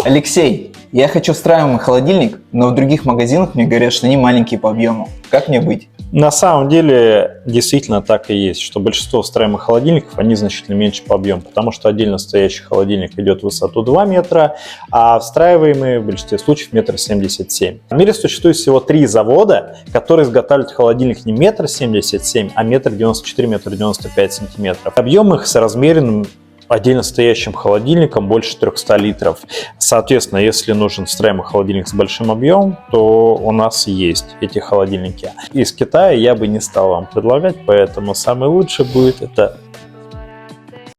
Алексей, я хочу встраиваемый холодильник, но в других магазинах мне говорят, что они маленькие по объему. Как мне быть? На самом деле, действительно так и есть, что большинство встраиваемых холодильников, они значительно меньше по объему, потому что отдельно стоящий холодильник идет в высоту 2 метра, а встраиваемые в большинстве случаев 1,77 м. В мире существует всего 3 завода, которые изготавливают холодильник не 1,77 м, а 1,94 м, 1,95 см. Объем их соразмерен отдельно стоящим холодильником больше 300 литров. Соответственно, если нужен встраиваемый холодильник с большим объемом, то у нас есть эти холодильники. Из Китая я бы не стал вам предлагать, поэтому самый лучший будет это